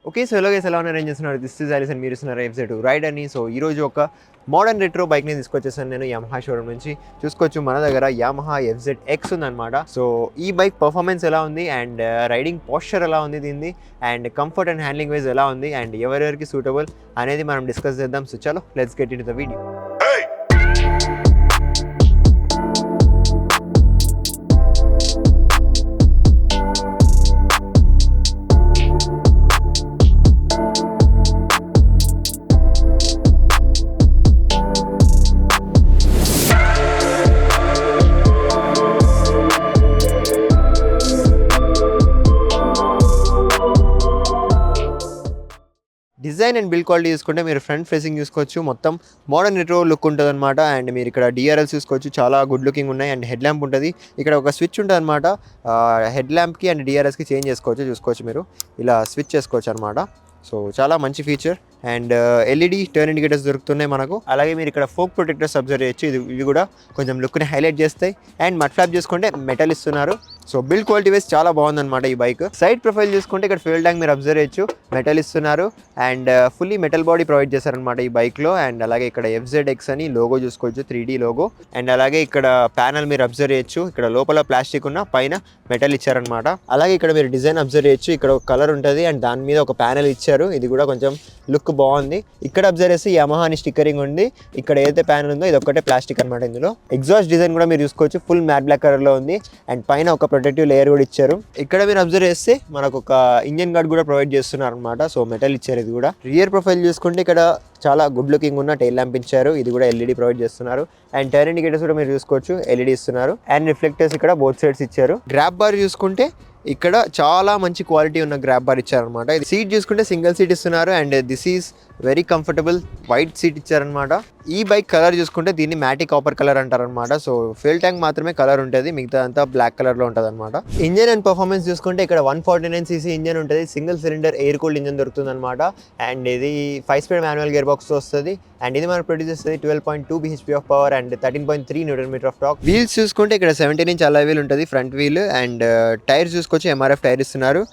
Okay. So ఎలాగైతే ఎలా ఉన్నారు, ఏం చేస్తున్నారు? దిస్ ఈజ్ ఆలిస్ అండ్ మీరు ఇస్తున్నారు FZ రైడ్ అని. సో ఈరోజు ఒక మోడర్న్ రెట్రో బైక్ని తీసుకొచ్చేసాను నేను యమహా షోరూమ్ నుంచి. చూసుకోవచ్చు మన దగ్గర యమహా FZX ఉందన్నమాట. సో ఈ బైక్ పర్ఫార్మెన్స్ ఎలా ఉంది అండ్ రైడింగ్ పోస్చర్ ఎలా ఉంది దీన్ని, and comfort and handling wise ఎలా ఉంది, అండ్ ఎవరెవరికి సూటబుల్ అనేది మనం డిస్కస్ చేద్దాం. సో చలో let's get in to the video. Design and build quality చూసుకుంటే మీరు ఫ్రంట్ ఫేసింగ్ చూసుకోవచ్చు, మొత్తం మోడర్న్ రెట్రో లుక్ ఉంటుంది అనమాట. అండ్ మీరు ఇక్కడ డిఆర్ఎల్స్ చూసుకోవచ్చు, చాలా గుడ్ లుకింగ్ ఉన్నాయి. అండ్ హెడ్ ల్యాంప్ ఉంటుంది, ఇక్కడ ఒక స్విచ్ ఉంటుంది అనమాట. హెడ్ ల్యాంప్కి అండ్ డిఆర్ఎస్కి చేంజ్ చూసుకోవచ్చు మీరు ఇలా స్విచ్ చేసుకోవచ్చు అనమాట. సో చాలా మంచి feature. And LED turn indicators దొరుకుతున్నాయి మనకు. అలాగే మీరు ఇక్కడ ఫోక్ ప్రొటెక్టర్స్ అబ్జర్వ్ చేయొచ్చు, ఇవి కూడా కొంచెం లుక్ని హైలైట్ చేస్తాయి. అండ్ మడ్ ఫ్లాప్ చూసుకుంటే మెటల్ ఇస్తున్నారు. సో బిల్డ్ క్వాలిటీ వైస్ చాలా బాగుందన్నమాట ఈ బైక్. సైడ్ ప్రొఫైల్ చూసుకుంటే ఇక్కడ ఫ్యూయల్ ట్యాంక్ మీరు అబ్జర్వ్ చేయొచ్చు, మెటల్ ఇస్తున్నారు. And fully metal body provide చేశారనమాట ఈ బైక్లో. అండ్ అలాగే ఇక్కడ FZX అని లోగో చూసుకోవచ్చు, 3D లోగో. అండ్ అలాగే ఇక్కడ ప్యానల్ మీరు అబ్జర్వ్ చేయొచ్చు, ఇక్కడ లోపల ప్లాస్టిక్ ఉన్న పైన మెటల్ ఇచ్చారనమాట. అలాగే ఇక్కడ మీరు డిజైన్ అబ్జర్వ్ చేయొచ్చు, ఇక్కడ ఒక కలర్ ఉంటుంది అండ్ దాని మీద ఒక ప్యానల్ ఇచ్చారు, ఇది కూడా కొంచెం లుక్ బాగుంది. ఇక్కడ అబ్జర్వ్ చేస్తే యమహా అని స్టిక్కరింగ్ ఉంది, ఇక్కడ ఏదైతే ప్యానల్ ఉందో ఇది ఒకటే ప్లాస్టిక్ అనమాట. ఇందులో ఎగ్జాస్ట్ డిజైన్ కూడా మీరు చూసుకోవచ్చు, ఫుల్ మ్యాట్ బ్లాక్ కలర్ లో ఉంది. అండ్ పైన ఒక ప్రొటెక్టివ్ లేయర్ కూడా ఇచ్చారు. ఇక్కడ మీరు అబ్జర్వ్ చేస్తే మనకు ఒక ఇంజన్ గార్డ్ కూడా ప్రొవైడ్ చేస్తున్నారు అనమాట. సో మెటల్ ఇచ్చారు ఇది కూడా. రియర్ ప్రొఫైల్ చూసుకుంటే ఇక్కడ చాలా గుడ్ లుకింగ్ ఉన్న టైల్ ల్యాంప్ ఇచ్చారు, ఇది కూడా ఎల్ఈడి ప్రొవైడ్ చేస్తున్నారు. అండ్ టర్న్ ఇండికేటర్స్ కూడా మీరు చూసుకోవచ్చు, ఎల్ఈడి ఇస్తున్నారు. అండ్ రిఫ్లెక్టర్స్ ఇక్కడ బోత్ సైడ్స్ ఇచ్చారు. గ్రాబ్ బార్ చూసుకుంటే ఇక్కడ చాలా మంచి క్వాలిటీ ఉన్న గ్రాబ్ బార్ ఇచ్చారనమాట. ఇది సీట్ చూసుకుంటే సింగిల్ సీట్ ఇస్తున్నారు. And this is very comfortable white seat ఇచ్చారనమాట. ఈ బైక్ కలర్ చూసుకుంటే దీన్ని మ్యాటిక్ కాపర్ కలర్ అంటారనమాట. సో ఫ్యూయల్ ట్యాంక్ మాత్రమే కలర్ ఉంటుంది, మిగతా అంతా బ్లాక్ కలర్లో ఉంటుంది అనమాట. ఇంజన్ అండ్ పర్ఫార్మెన్స్ చూసుకుంటే ఇక్కడ 149cc ఇంజన్ ఉంటుంది, single cylinder air cooled engine దొరుకుతుంది అనమాట. అండ్ ఇది 5-speed మాన్యువల్ గేర్ బాక్స్తో వస్తుంది. అండ్ ఇది మనకు ప్రొడ్యూస్ చేస్తుంది 12.2 bhp of power and 13.3 Nm of torque. Wheels చూసుకుంటే ఇక్కడ 17-inch అలాయ్ వీల్ ఉంటుంది ఫ్రంట్ వీల్. అండ్ టైర్స్ చూసుకోవచ్చు, MRF టైర్ ఇస్తున్నారు.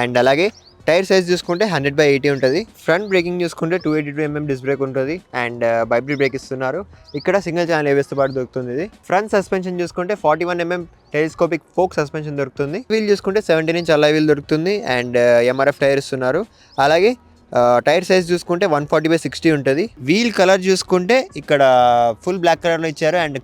అండ్ అలాగే టైర్ సైజ్ చూసుకుంటే 100/80 ఉంటుంది. ఫ్రంట్ బ్రేకింగ్ చూసుకుంటే 282mm డిస్క్ బ్రేక్ ఉంటుంది. అండ్ వైబ్రేట్ బ్రేక్ ఇస్తున్నారు. ఇక్కడ సింగిల్ ఛానల్ ABS తో పాటు దొరుకుతుంది ఇది. ఫ్రంట్ సస్పెన్షన్ చూసుకుంటే 41mm టెలిస్కోపిక్ ఫోక్ సస్పెన్షన్ దొరుకుతుంది. వీల్ చూసుకుంటే 17-inch అలాయ్ వీల్ దొరుకుతుంది. అండ్ MRF టైర్ ఇస్తున్నారు. అలాగే టైర్ సైజ్ చూసుకుంటే 140/60 ఉంటుంది. వీల్ కలర్ చూసుకుంటే ఇక్కడ ఫుల్ బ్లాక్ కలర్లో ఇచ్చారు. అండ్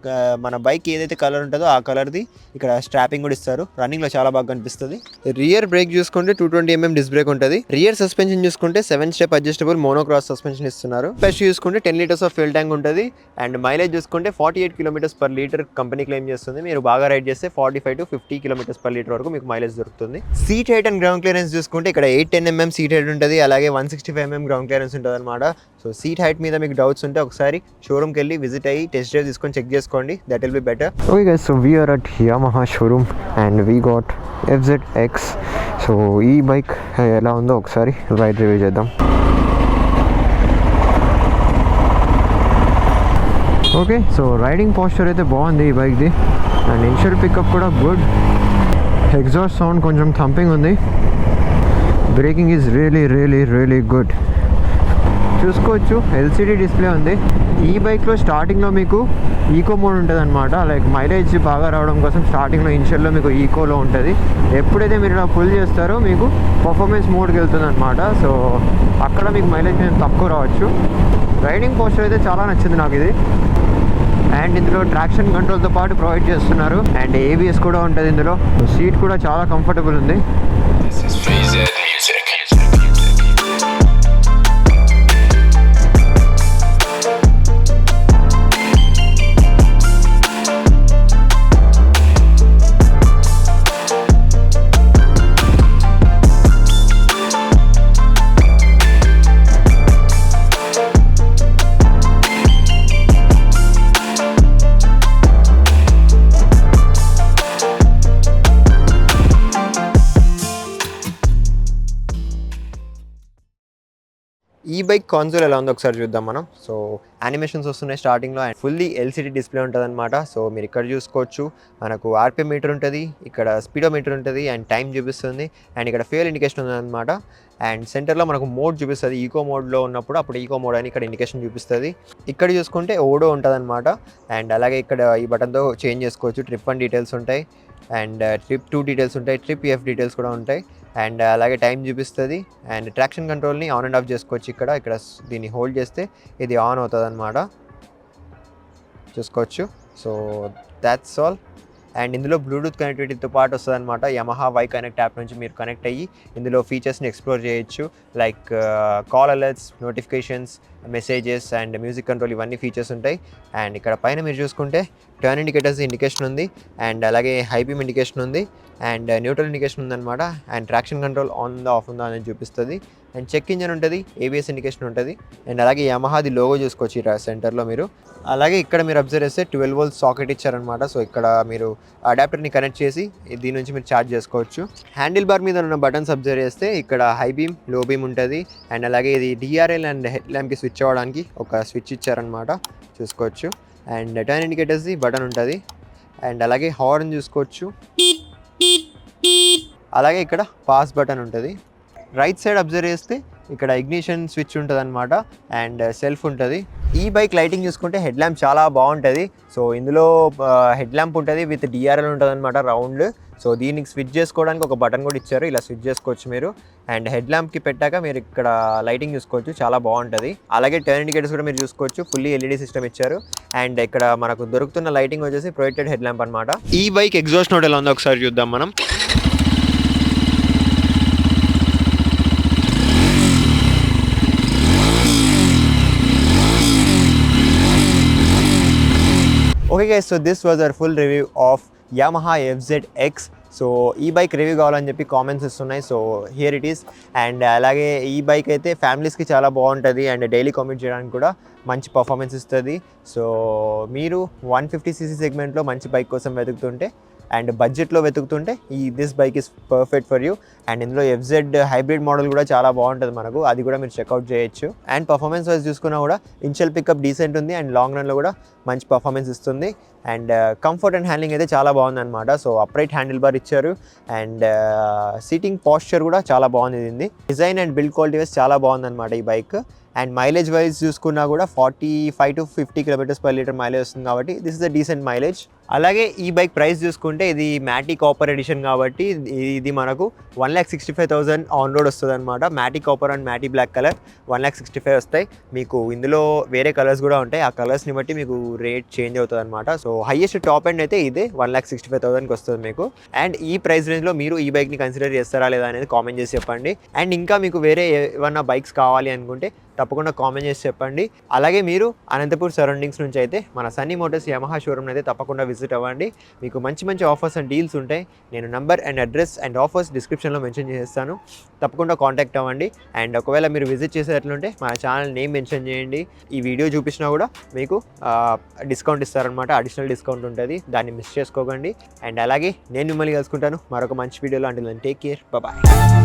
మన బైక్ ఏదైతే కలర్ ఉంటుందో ఆ కలర్ది ఇక్కడ స్ట్రాపింగ్ కూడా ఇస్తారు, రన్నింగ్లో చాలా బాగా కనిపిస్తుంది. రియర్ బ్రేక్ చూసుకుంటే 220mm డిస్క్ బ్రేక్ ఉంటుంది. రియర్ సస్పెన్షన్ చూసుకుంటే 7-step అడ్జస్టబుల్ మోనోక్రాస్ సస్పెన్షన్ ఇస్తున్నారు. ప్లస్ చూసుకుంటే 10 liters ఆఫ్ ఫ్యూయల్ ట్యాంక్ ఉంటుంది. అండ్ మైలేజ్ చూసుకుంటే 48 km/l కంపెనీ క్లెయిమ్ చేస్తుంది. మీరు బాగా రైడ్ చేస్తే 45 to 50 km/l వరకు మీకు మైలేజ్ దొరుకుతుంది. Seat height and ground clearance చూసుకుంటే ఇక్కడ 810mm సీట్ హైట్ ఉంటుంది. అలాగే 165mm గ్రౌండ్ క్లియరెన్స్ ఉంటుంది అనమాట. సో సీట్ హైట్ మీద మీకు డౌట్స్ ఉంటే ఒకసారి షోరూమ్కి వెళ్ళి విజిట్ అయ్యి టెస్ట్ డ్రైవ్ తీసుకొని చెక్ చేసుకోండి, that will be better. Okay guys, so we're at Yamaha showroom and we got FZX. సో ఈ బైక్ ఎలా ఉందో ఒకసారి రైడ్ రివ్యూ చేద్దాం. ఓకే, సో రైడింగ్ పోస్చర్ అయితే బాగుంది ఈ బైక్ది. అండ్ ఇనిషియల్ పికప్ కూడా గుడ్. ఎగ్జాస్ట్ సౌండ్ కొంచెం థంపింగ్ ఉంది. Braking is really good. చూసుకోవచ్చు LCD డిస్ప్లే ఉంది. ఈ బైక్లో స్టార్టింగ్లో మీకు ఈకో మోడ్ ఉంటుంది అనమాట. లైక్ మైలేజ్ బాగా రావడం కోసం స్టార్టింగ్లో ఇనిషియల్లో మీకు ఈకోలో ఉంటుంది. ఎప్పుడైతే మీరు ఇలా ఫుల్ చేస్తారో మీకు పర్ఫార్మెన్స్ మోడ్కి వెళ్తుంది అనమాట. సో అక్కడ మీకు మైలేజ్ కొంచెం తక్కువ రావచ్చు. రైడింగ్ పోస్చర్ అయితే చాలా నచ్చింది నాకు ఇది. అండ్ ఇందులో ట్రాక్షన్ కంట్రోల్తో పాటు ప్రొవైడ్ చేస్తున్నారు. అండ్ ABS కూడా ఉంటుంది ఇందులో. సీట్ కూడా చాలా కంఫర్టబుల్ ఉంది. ఈ బైక్ కాన్సోల్ ఎలా ఉందో ఒకసారి చూద్దాం మనం. సో యానిమేషన్స్ వస్తున్నాయి స్టార్టింగ్లో అండ్ ఫుల్లీ ఎల్సిడి డిస్ప్లే ఉంటుంది అనమాట. సో మీరు ఇక్కడ చూసుకోవచ్చు, మనకు ఆర్పిఎం మీటర్ ఉంటుంది, ఇక్కడ స్పీడోమీటర్ ఉంటుంది అండ్ టైం చూపిస్తుంది అండ్ ఇక్కడ ఫ్యూయల్ ఇండికేషన్ ఉంది అనమాట. అండ్ సెంటర్లో మనకు మోడ్ చూపిస్తుంది, ఈకో మోడ్లో ఉన్నప్పుడు అప్పుడు ఈకో మోడ్ అని ఇక్కడ ఇండికేషన్ చూపిస్తుంది. ఇక్కడ చూసుకుంటే ఓడో ఉంటుంది అనమాట. అండ్ అలాగే ఇక్కడ ఈ బటన్తో చేంజ్ చేసుకోవచ్చు. ట్రిప్ 1 డీటెయిల్స్ ఉంటాయి అండ్ ట్రిప్ 2 డీటెయిల్స్ ఉంటాయి, ట్రిప్ ఎఫ్ డీటెయిల్స్ కూడా ఉంటాయి అండ్ అలాగే టైం చూపిస్తుంది. అండ్ ట్రాక్షన్ కంట్రోల్ని ఆన్ అండ్ ఆఫ్ చేసుకోవచ్చు. ఇక్కడ దీన్ని హోల్డ్ చేస్తే ఇది ఆన్ అవుతుంది అనమాట, చూసుకోవచ్చు. So that's all. అండ్ ఇందులో బ్లూటూత్ కనెక్టివిటీతో పాటు వస్తుంది అనమాట. యమహా వై కనెక్ట్ యాప్ నుంచి మీరు కనెక్ట్ అయ్యి ఇందులో ఫీచర్స్ని ఎక్స్ప్లోర్ చేయొచ్చు. Like call alerts, notifications, messages and music control, ఇవన్నీ ఫీచర్స్ ఉంటాయి. అండ్ ఇక్కడ పైన మీరు చూసుకుంటే టర్న్ ఇండికేటర్స్ ఇండికేషన్ ఉంది అండ్ అలాగే హై బీమ్ ఇండికేషన్ ఉంది అండ్ న్యూట్రల్ ఇండికేషన్ ఉందన్నమాట. అండ్ ట్రాక్షన్ కంట్రోల్ ఆన్ ఉందా ఆఫ్ ఉందా అనేది చూపిస్తుంది. అండ్ చెక్ ఇంజన్ ఉంటుంది, ఏబిఎస్ ఇండికేషన్ ఉంటుంది అండ్ అలాగే యమహాది లోగో చూసుకోవచ్చు ఈ సెంటర్లో మీరు. అలాగే ఇక్కడ మీరు అబ్జర్వ్ చేస్తే 12 volts సాకెట్ ఇచ్చారనమాట. సో ఇక్కడ మీరు అడాప్టర్ని కనెక్ట్ చేసి దీని నుంచి మీరు ఛార్జ్ చేసుకోవచ్చు. హ్యాండిల్ బార్ మీద ఉన్న బటన్స్ అబ్జర్వ్ చేస్తే ఇక్కడ హై బీమ్, లో బీమ్ ఉంటుంది అండ్ అలాగే ఇది డిఆర్ఎల్ అండ్ హెడ్ ల్యాంప్కి స్విచ్ అవ్వడానికి ఒక స్విచ్ ఇచ్చారనమాట, చూసుకోవచ్చు. అండ్ టర్న్ ఇండికేటర్స్ది బటన్ ఉంటుంది అండ్ అలాగే హార్న్ చూసుకోవచ్చు. అలాగే ఇక్కడ పాస్ బటన్ ఉంటుంది. రైట్ సైడ్ అబ్జర్వ్ చేస్తే ఇక్కడ ఇగ్నిషన్ స్విచ్ ఉంటుంది అనమాట అండ్ సెల్ఫ్ ఉంటుంది. ఈ బైక్ లైటింగ్ చూసుకుంటే హెడ్ ల్యాంప్ చాలా బాగుంటుంది. సో ఇందులో హెడ్ ల్యాంప్ ఉంటుంది విత్ డిఆర్ఎల్ ఉంటుంది అనమాట, రౌండ్. సో దీనికి స్విచ్ చేసుకోవడానికి ఒక బటన్ కూడా ఇచ్చారు, ఇలా స్విచ్ చేసుకోవచ్చు మీరు. అండ్ హెడ్ ల్యాంప్కి పెట్టాక మీరు ఇక్కడ లైటింగ్ చూసుకోవచ్చు, చాలా బాగుంటుంది. అలాగే టర్న్ ఇండికేటర్స్ కూడా మీరు చూసుకోవచ్చు, ఫుల్లీ ఎల్ఈడి సిస్టమ్ ఇచ్చారు. అండ్ ఇక్కడ మనకు దొరుకుతున్న లైటింగ్ వచ్చేసి ప్రొజెక్టెడ్ హెడ్ ల్యాంప్ అనమాట. ఈ బైక్ ఎగ్జాస్ట్ నోట్ ఎలా ఉందో ఒకసారి చూద్దాం మనం. Okay guys, so this was our full review of Yamaha FZX. సో ఈ బైక్ రివ్యూ కావాలని చెప్పి కామెంట్స్ ఇస్తున్నాయి. So here it is. And అలాగే ఈ బైక్ అయితే ఫ్యామిలీస్కి చాలా బాగుంటుంది అండ్ డైలీ కామెంట్ చేయడానికి కూడా మంచి పర్ఫార్మెన్స్ ఇస్తుంది. సో మీరు 150cc సెగ్మెంట్లో మంచి బైక్ కోసం వెతుకుతుంటే అండ్ బడ్జెట్లో వెతుకుతుంటే this bike is perfect for you. And ఇందులో FZ హైబ్రిడ్ మోడల్ కూడా చాలా బాగుంటుంది మనకు, అది కూడా మీరు చెక్అవుట్ చేయొచ్చు. అండ్ పర్ఫార్మెన్స్ వైజ్ చూసుకున్నా కూడా ఇనిషియల్ పికప్ డీసెంట్ ఉంది అండ్ లాంగ్ రన్లో కూడా మంచి పర్ఫార్మెన్స్ ఇస్తుంది. అండ్ కంఫర్ట్ అండ్ హ్యాండ్లింగ్ అయితే చాలా బాగుంది అనమాట. సో అప్రైట్ హ్యాండిల్ బార్ ఇచ్చారు అండ్ సీటింగ్ పాస్చర్ కూడా చాలా బాగుంది. ఇది design and build quality wise చాలా బాగుంది అనమాట ఈ బైక్. అండ్ మైలేజ్ వైజ్ చూసుకున్నా కూడా 45 to 50 km/L మైలేజ్ వస్తుంది కాబట్టి this is a decent mileage. అలాగే ఈ బైక్ ప్రైస్ చూసుకుంటే ఇది మ్యాటీ కాపర్ ఎడిషన్ కాబట్టి ఇది మనకు 1,65,000 ఆన్ రోడ్ వస్తుంది అనమాట. Matte copper and matte black colour 1,65,000 వస్తాయి. మీకు ఇందులో వేరే కలర్స్ కూడా ఉంటాయి, ఆ కలర్స్ని బట్టి మీకు రేట్ చేంజ్ అవుతుంది అనమాట. సో హైయెస్ట్ టాప్ ఎండ్ అయితే ఇదే 1,65,000కి వస్తుంది మీకు. అండ్ ఈ ప్రైస్ రేంజ్లో మీరు ఈ బైక్ని కన్సిడర్ చేస్తారా లేదా అనేది కామెంట్ చేసి చెప్పండి. అండ్ ఇంకా మీకు వేరే ఏమన్నా బైక్స్ కావాలి అనుకుంటే తప్పకుండా కామెంట్ చేసి చెప్పండి. అలాగే మీరు అనంతపూర్ సరౌండింగ్స్ నుంచి అయితే మన సన్నీ మోటార్స్ యమహా షోరూమ్ అయితే తప్పకుండా విజిట్ అవ్వండి. మీకు మంచి మంచి ఆఫర్స్ అండ్ డీల్స్ ఉంటాయి. నేను number and address and offers డిస్క్రిప్షన్లో మెన్షన్ చేస్తాను, తప్పకుండా కాంటాక్ట్ అవ్వండి. అండ్ ఒకవేళ మీరు విజిట్ చేసేటట్లుంటే మన ఛానల్ నేమ్ మెన్షన్ చేయండి. ఈ వీడియో చూపించినా కూడా మీకు డిస్కౌంట్ ఇస్తారనమాట, అడిషనల్ డిస్కౌంట్ ఉంటుంది, దాన్ని మిస్ చేసుకోకండి. అండ్ అలాగే నేను మిమ్మల్ని కలుసుకుంటాను మరొక మంచి వీడియోలో. అంటే టేక్ కేర్, బాయ్.